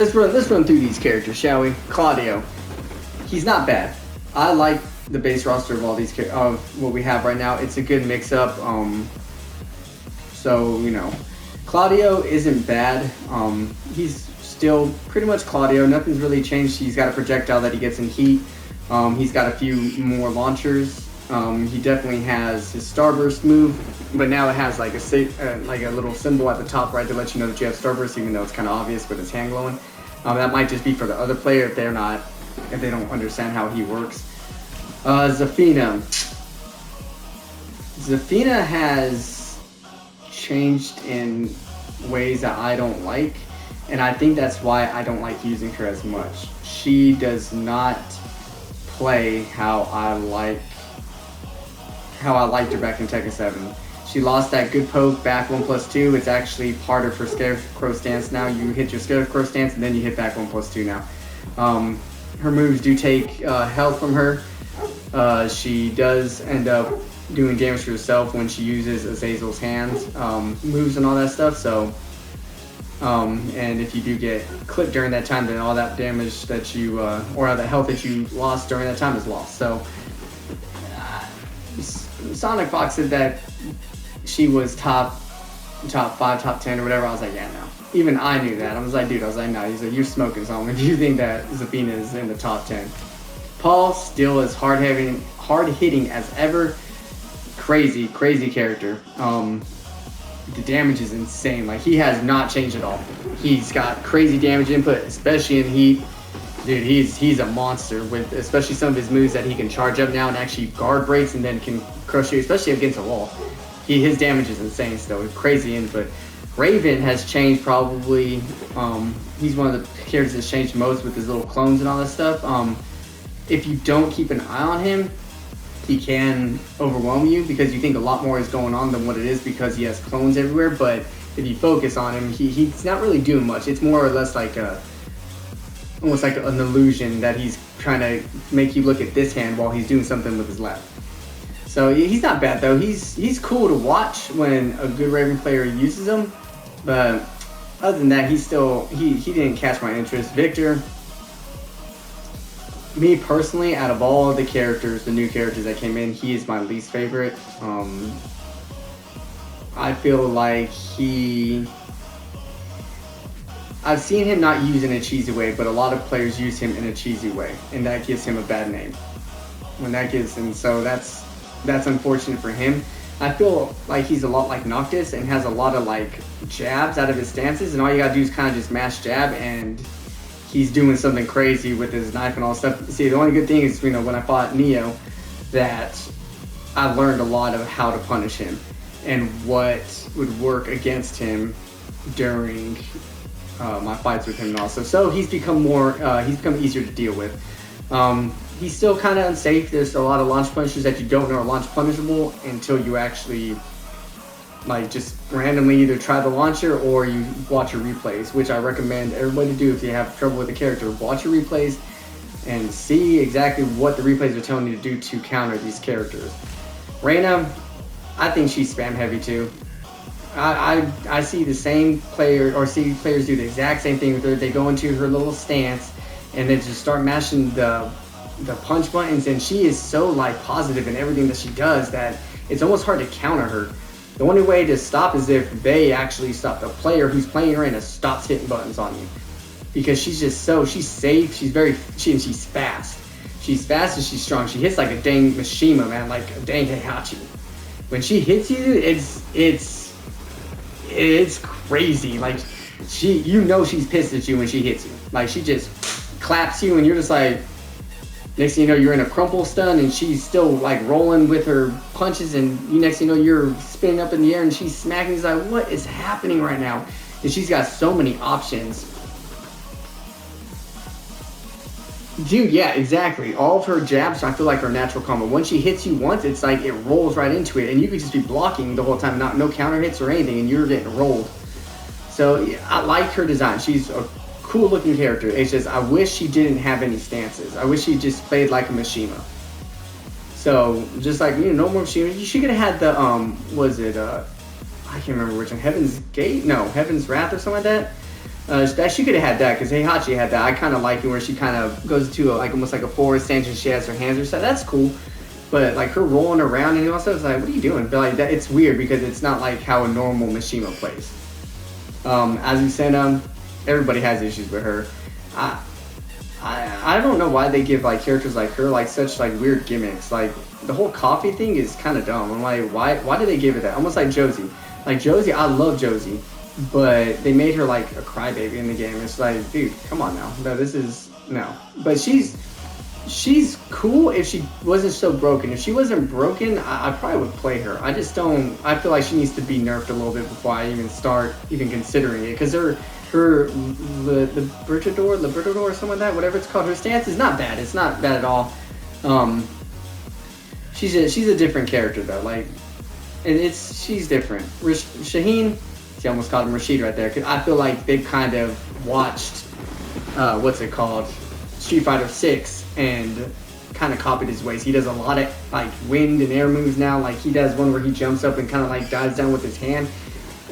Let's run through these characters, shall we? Claudio, he's not bad. I like the base roster of all these of what we have right now. It's a good mix up. So Claudio isn't bad. He's still pretty much Claudio. Nothing's really changed. He's got a projectile that he gets in heat. He's got a few more launchers. He definitely has his starburst move, but now it has like a little symbol at the top right to let you know that you have starburst, even though it's kind of obvious with his hand glowing. That might just be for the other player if they don't understand how he works. Zafina. Zafina has changed in ways that I don't like, and I think that's why I don't like using her as much. She does not play how I liked her back in Tekken 7. She lost that good poke back 1+2. It's actually part of her Scarecrow stance now. You hit your Scarecrow stance and then you hit back 1+2 now. Her moves do take health from her. She does end up doing damage to herself when she uses Azazel's hands moves and all that stuff. So, and if you do get clipped during that time, then all that damage that you or all the health that you lost during that time is lost. So, Sonic Fox said that she was top 5, top 10 or whatever. I was like, yeah, no. Even I knew that. I was like, no. He's like, you're smoking something if you think that Zafina is in the top 10. Paul still is hard hitting as ever. Crazy character. The damage is insane. Like, he has not changed at all. He's got crazy damage input, especially in heat. Dude, he's a monster with especially some of his moves that he can charge up now and actually guard breaks and then can crush you, especially against a wall. His damage is insane still. Crazy input. Raven has changed probably. He's one of the characters that's changed most with his little clones and all that stuff. If you don't keep an eye on him, he can overwhelm you because you think a lot more is going on than what it is because he has clones everywhere. But if you focus on him, he's not really doing much. It's more or less like almost like an illusion that he's trying to make you look at this hand while he's doing something with his left. So he's not bad though. He's cool to watch when a good Raven player uses him. But other than that, he didn't catch my interest. Victor, me personally, out of all the characters, the new characters that came in, he is my least favorite. I feel like I've seen him not used in a cheesy way, but a lot of players use him in a cheesy way, and that gives him a bad name. So that's unfortunate for him. I feel like he's a lot like Noctis and has a lot of like jabs out of his stances, and all you gotta do is kind of just mash jab, and he's doing something crazy with his knife and all stuff. See, the only good thing is, when I fought Neo, that I learned a lot of how to punish him and what would work against him during my fights with him and also. So he's become easier to deal with. He's still kind of unsafe. There's a lot of launch punishers that you don't know are launch punishable until you actually like just randomly either try the launcher or you watch your replays, which I recommend everybody to do if you have trouble with the character. Watch your replays and see exactly what the replays are telling you to do to counter these characters. Reyna, I think she's spam heavy too. I see the same player, or see players do the exact same thing with her. They go into her little stance and then just start mashing the punch buttons, and she is so like positive in everything that she does that it's almost hard to counter her. The only way to stop is if they actually stop. The player who's playing Reyna stops hitting buttons on you, because she's safe, she's fast. She's fast and she's strong. She hits like a dang Mishima, man, like a dang Heihachi. When she hits you, it's crazy. Like she's pissed at you when she hits you. Like she just claps you and you're just like, next thing you know, you're in a crumple stun and she's still like rolling with her punches, and next thing you know, you're spinning up in the air and she's smacking. He's like, what is happening right now? And she's got so many options. Dude, yeah, exactly. All of her jabs, I feel like, are natural combo. Once she hits you once, it's like it rolls right into it, and you could just be blocking the whole time, no counter hits or anything, and you're getting rolled. So yeah, I like her design. She's a cool looking character. It's just I wish she didn't have any stances. I wish she just played like a Mishima. So just like, no more Mishima. She could have had the I can't remember which one, Heaven's Gate? No, Heaven's Wrath or something like that. That she could have had that because Heihachi had that. I kind of like it where she kind of goes to like almost like a forward stance and she has her hands or so. That's cool. But like her rolling around and also it's like, what are you doing? But like that, it's weird because it's not like how a normal Mishima plays. As we said, everybody has issues with her. I don't know why they give like characters like her like such like weird gimmicks. Like the whole coffee thing is kind of dumb. I'm like, why did they give it that? Almost like Josie. Like Josie, I love Josie, but they made her like a crybaby in the game. It's like, dude, come on now. No, this is no. But she's cool if she wasn't so broken. If she wasn't broken, I probably would play her. I just don't. I feel like she needs to be nerfed a little bit before I even start even considering it. Because the Libertador or something like that, whatever it's called, her stance is not bad. It's not bad at all. She's a different character though. Like, and she's different. Shaheen, she almost called him Rashid right there. Cause I feel like they've kind of watched what's it called, Street Fighter 6 and kind of copied his ways. He does a lot of like wind and air moves now. Like he does one where he jumps up and kind of like dives down with his hand,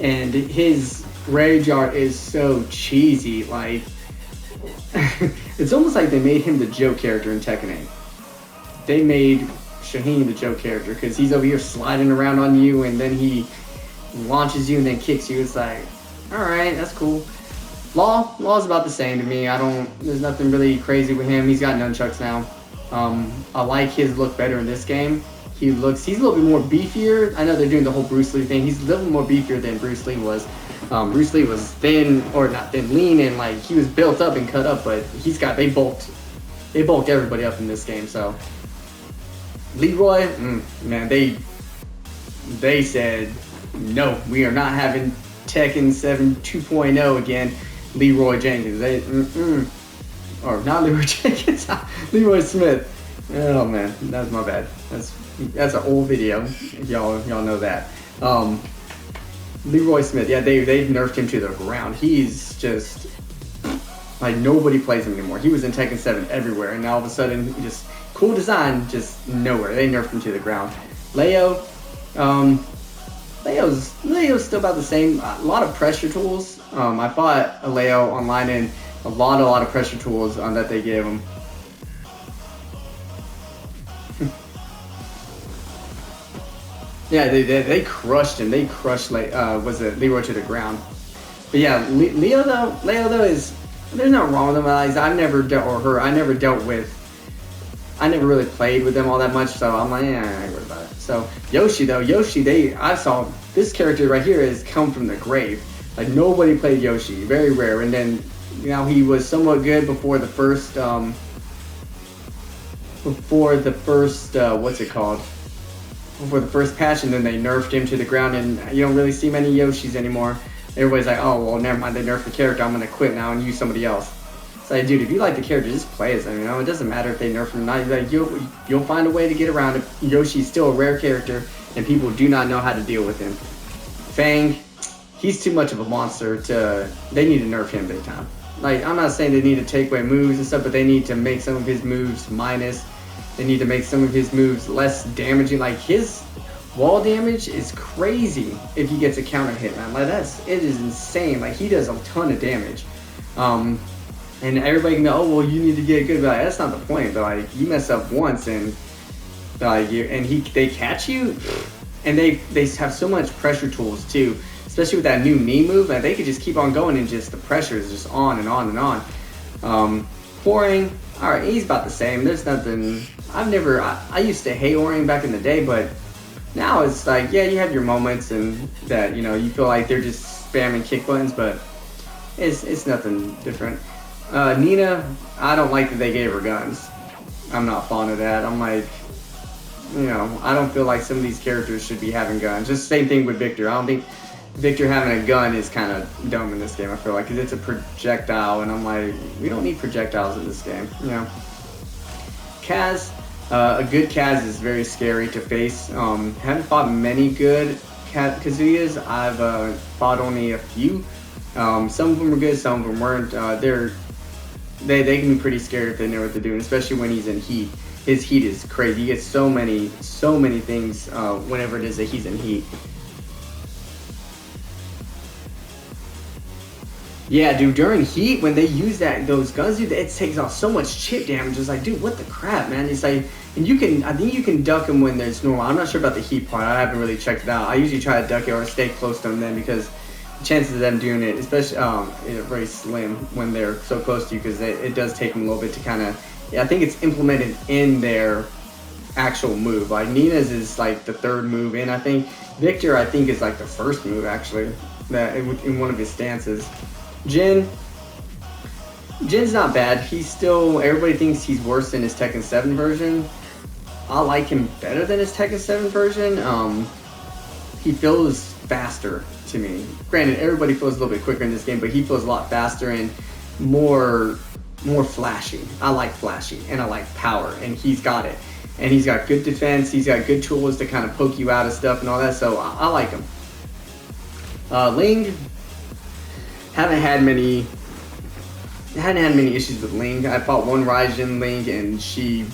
and his rage art is so cheesy. Like it's almost like they made him the joke character in Tekken 8. They made Shaheen the joke character because he's over here sliding around on you and then he launches you and then kicks you. It's like, all right, that's cool. Law's about the same to me. There's nothing really crazy with him. He's got nunchucks now. I like his look better in this game. He's a little bit more beefier. I know they're doing the whole Bruce Lee thing. He's a little more beefier than Bruce Lee was. Bruce Lee was thin, or not thin, lean, and like he was built up and cut up, but they bulked everybody up in this game. So Leroy, man, they said no, we are not having Tekken 7 2.0 again. Leroy Jenkins, or not Leroy Jenkins, Leroy Smith. Oh man, that's my bad. That's an old video. Y'all know that. Leroy Smith, yeah, they've nerfed him to the ground. He's just like nobody plays him anymore. He was in Tekken 7 everywhere, and now all of a sudden, just cool design, just nowhere. They nerfed him to the ground. Leo, Leo's still about the same. A lot of pressure tools. I fought a Leo online and a lot of pressure tools that they gave him. Yeah, they crushed him. They crushed Leroy to the ground. But yeah, Leo though is, there's nothing wrong with him. I never really played with them all that much, so I'm like, I ain't worried about it. So Yoshi, I saw this character right here has come from the grave. Like nobody played Yoshi, very rare. And then he was somewhat good before the first what's it called? Before the first patch, and then they nerfed him to the ground, and you don't really see many Yoshis anymore. Everybody's like, oh well, never mind, they nerfed the character, I'm gonna quit now and use somebody else. It's like, dude, if you like the character, just play as them. It doesn't matter if they nerf him or not. Like, you'll find a way to get around it. Yoshi's still a rare character, and people do not know how to deal with him. Fang, he's too much of a monster they need to nerf him big time. Like, I'm not saying they need to take away moves and stuff, but they need to make some of his moves minus. They need to make some of his moves less damaging. Like his wall damage is crazy if he gets a counter hit, man. Like it is insane. Like he does a ton of damage. And everybody can go, oh well, you need to get good. But like, that's not the point. But like you mess up once and they catch you, and they have so much pressure tools too. Especially with that new knee move, and they could just keep on going and just the pressure is just on and on and on. Pouring, all right, he's about the same. There's nothing. I used to hate Orion back in the day, but now it's like, yeah, you have your moments and that, you feel like they're just spamming kick buttons, but it's nothing different. Nina, I don't like that they gave her guns. I'm not fond of that. I'm like, I don't feel like some of these characters should be having guns. Just same thing with Victor. I don't think Victor having a gun is kind of dumb in this game, I feel like, because it's a projectile, and I'm like, we don't need projectiles in this game, Kaz, a good Kaz is very scary to face. Haven't fought many good Kazuyas. I've fought only a few. Some of them were good, some of them weren't. They can be pretty scary if they know what they're doing, especially when he's in heat. His heat is crazy. He gets so many things whenever it is that he's in heat. Yeah, dude, during heat, when they use those guns, dude, it takes off so much chip damage. It's like, dude, what the crap, man? It's like, and I think you can duck them when there's normal. I'm not sure about the heat part. I haven't really checked it out. I usually try to duck it or stay close to them then, because the chances of them doing it, especially, is very slim when they're so close to you, because it does take them a little bit to kind of, yeah, I think it's implemented in their actual move. Like, Nina's is like the third move in, I think. Victor, I think, is like the first move, actually, that in one of his stances. Jin's not bad. He's still, everybody thinks he's worse than his Tekken 7 version. I like him better than his Tekken 7 version. He feels faster to me. Granted, everybody feels a little bit quicker in this game, but he feels a lot faster and more flashy. I like flashy and I like power, and he's got it. And he's got good defense. He's got good tools to kind of poke you out of stuff and all that. So I like him. Ling. Haven't had many issues with Ling. I fought one Raijin Ling, and she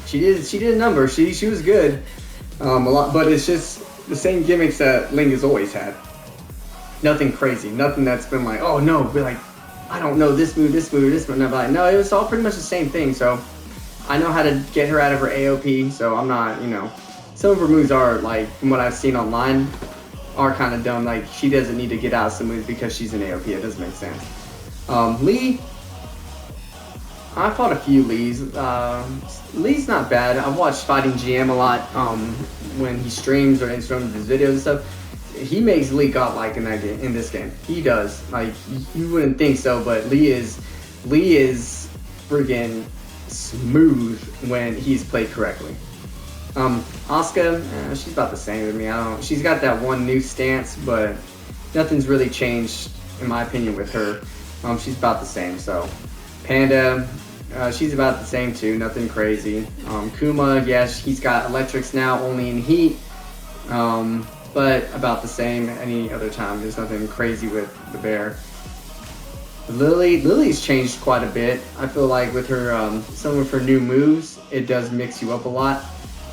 did a number. She was good, a lot, but it's just the same gimmicks that Ling has always had. Nothing crazy, nothing that's been like, oh no, but like, I don't know this move. And I'm like, no, it was all pretty much the same thing. So I know how to get her out of her AOP. So I'm not, some of her moves are, like, from what I've seen online, are kind of dumb. Like, she doesn't need to get out of some moves because she's an AOP. It doesn't make sense. Lee, I fought a few Lees. Lee's not bad. I've watched Fighting GM a lot when he streams or in some of his videos and stuff. He makes Lee godlike in this game. He does. Like, you wouldn't think so, but Lee is friggin' smooth when he's played correctly. Asuka, she's about the same with me. She's got that one new stance, but nothing's really changed in my opinion with her. She's about the same. So Panda, she's about the same too. Nothing crazy. Kuma, yes, he's got electrics now, only in heat, but about the same any other time. There's nothing crazy with the bear. Lily's changed quite a bit. I feel like with her some of her new moves, it does mix you up a lot.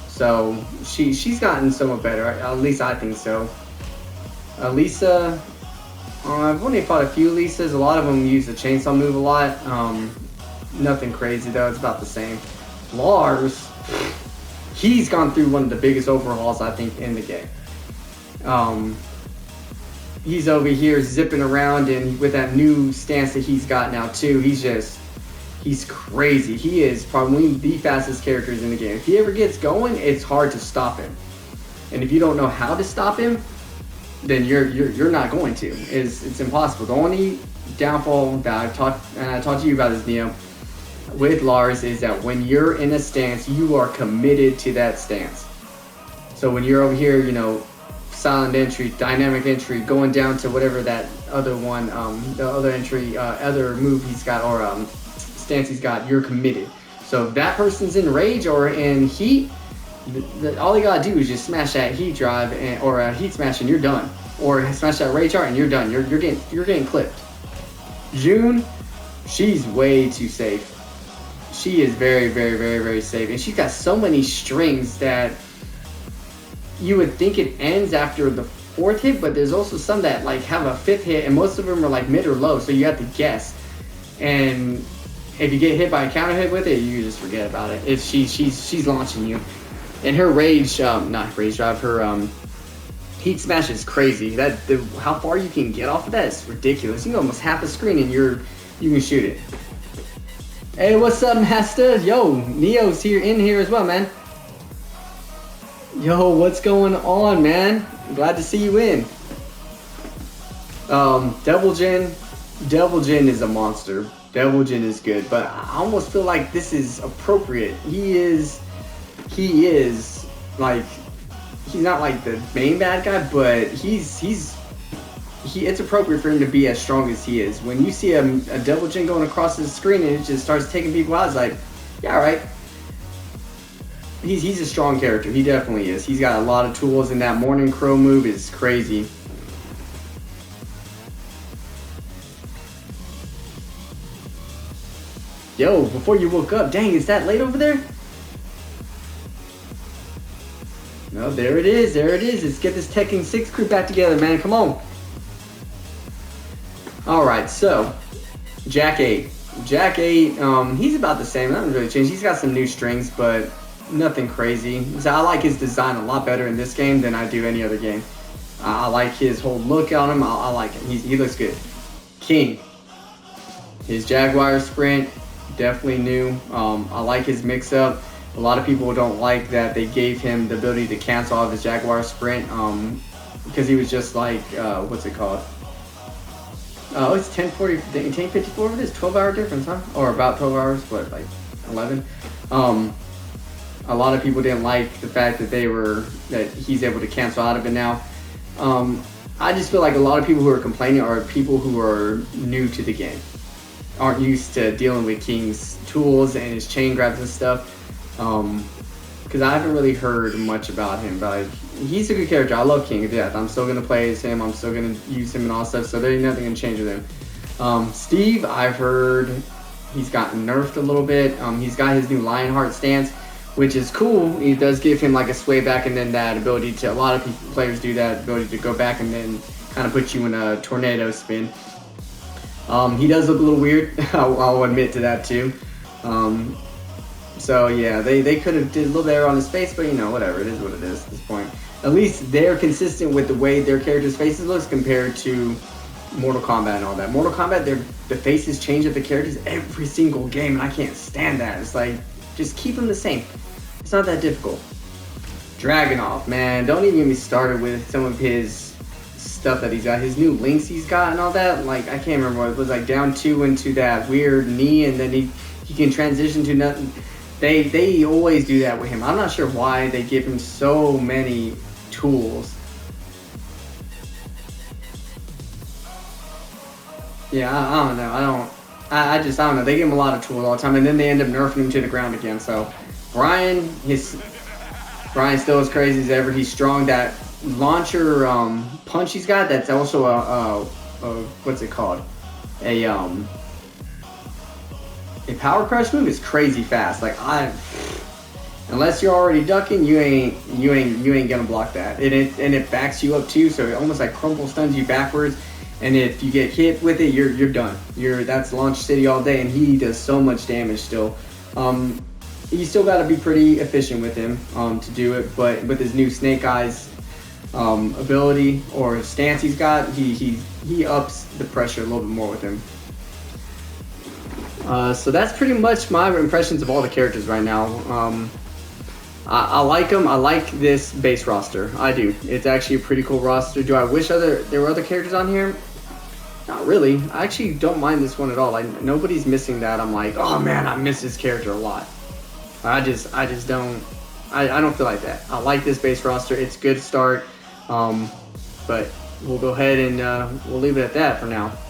So she's gotten somewhat better. At least I think so. Lisa, I've only fought a few Lisas. A lot of them use the chainsaw move a lot. Nothing crazy though. It's about the same. Lars, he's gone through one of the biggest overhauls I think in the game. He's over here zipping around, and with that new stance that he's got now too, he's crazy. He is probably one of the fastest characters in the game. If he ever gets going, it's hard to stop him. And if you don't know how to stop him, then you're not going to. It's impossible. The only downfall that I talked to you about this, Neo, with Lars, is that when you're in a stance, you are committed to that stance. So when you're over here, silent entry, dynamic entry, going down to whatever that other one, the other entry, other move he's got, or stance he's got, you're committed. So if that person's in rage or in heat, all they gotta do is just smash that heat drive or a heat smash and you're done, or smash that rage art and you're done. You're getting clipped. June, she's way too safe. She is very, very, very, very safe, and she's got so many strings that you would think it ends after the fourth hit, but there's also some that like have a fifth hit, and most of them are like mid or low, so you have to guess. And if you get hit by a counter hit with it, you just forget about it. If she's launching you, and her rage, not rage drive, her heat smash is crazy. How far you can get off of that is ridiculous. You can almost half a screen and you can shoot it. Hey, what's up, Master? Yo, Neo's in here as well, man. Yo, what's going on, man? Glad to see you in. Devil Jin is a monster. Devil Jin is good, but I almost feel like this is appropriate. He is like, he's not like the main bad guy, but it's appropriate for him to be as strong as he is. When you see a Devil Jin going across the screen and it just starts taking people out, it's like, yeah, all right. He's a strong character. He definitely is. He's got a lot of tools, and that Morning Crow move is crazy. Yo, before you woke up, dang, is that late over there? No, there it is. There it is. Let's get this Tekken 6 crew back together, man. Come on. Alright, right, so Jack 8. Jack 8, he's about the same. Nothing really changed. He's got some new strings, but nothing crazy. So I like his design a lot better in this game than I do any other game. I like his whole look on him. I like him. He looks good. King. His Jaguar sprint, definitely new. I like his mix-up. A lot of people don't like that they gave him the ability to cancel off his Jaguar sprint because he was just like, what's it called? Oh, it's 10:40, 10:54. It is 12-hour difference, huh? Or about 12 hours, what, like 11? A lot of people didn't like the fact that he's able to cancel out of it now. I just feel like a lot of people who are complaining are people who are new to the game, aren't used to dealing with King's tools and his chain grabs and stuff. Because I haven't really heard much about him, but like, he's a good character. I love King to death. I'm still gonna play as him. I'm still gonna use him and all stuff. So there's nothing gonna change with him. Steve, I've heard he's gotten nerfed a little bit. He's got his new Lionheart stance, which is cool. It does give him like a sway back, and then that ability to, a lot of players do that ability to go back and then kind of put you in a tornado spin. He does look a little weird. I'll admit to that too. So yeah, they could have did a little better on his face, but you know, whatever, it is what it is at this point. At least they're consistent with the way their characters' faces looks compared to Mortal Kombat and all that. Mortal Kombat, the faces change of the characters every single game, and I can't stand that. It's like, just keep them the same. It's not that difficult. Dragunov, man, don't even get me started with some of his stuff that he's got. His new links he's got and all that. Like, I can't remember what it was, like down 2 into that weird knee, and then he can transition to nothing. They always do that with him. I'm not sure why they give him so many tools. Yeah, I don't know. I don't know. They give him a lot of tools all the time, and then they end up nerfing him to the ground again. So Brian still as crazy as ever. He's strong. That launcher punch he's got, that's also a what's it called? A power crush move is crazy fast. Like, unless you're already ducking, you ain't gonna block that. And it backs you up too, so it almost like crumple stuns you backwards. And if you get hit with it, you're done. That's Launch City all day, and he does so much damage still. You still got to be pretty efficient with him to do it, but with his new Snake Eyes ability or stance he's got, he ups the pressure a little bit more with him. So that's pretty much my impressions of all the characters right now. I like them. I like this base roster. I do. It's actually a pretty cool roster. Do I wish there were other characters on here? Not really. I actually don't mind this one at all. Like, nobody's missing that. I'm like, oh man, I miss this character a lot. I just don't. I don't feel like that. I like this base roster. It's a good start. But we'll go ahead and we'll leave it at that for now.